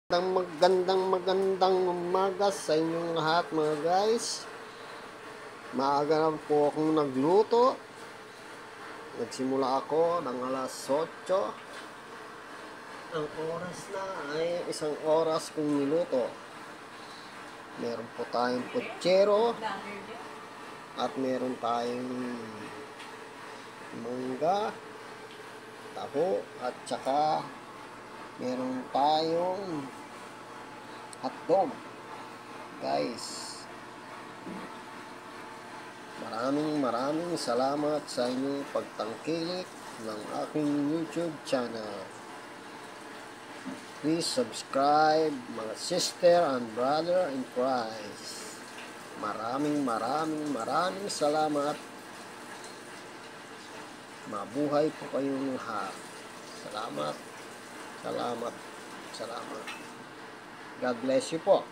Magandang umaga sa inyong lahat mga guys. Maaga na po akong nagluto. Nagsimula ako ng alas 8. Ang oras na ay 1 oras kong niluto. Meron po tayong putsero at meron tayong mangga, taho at saka meron tayong hotdog. Guys, maraming salamat sa inyong pagtangkilik ng aking YouTube channel. Please subscribe mga sister and brother in Christ. Maraming salamat. Mabuhay po kayong lahat. Salamat. God bless you po.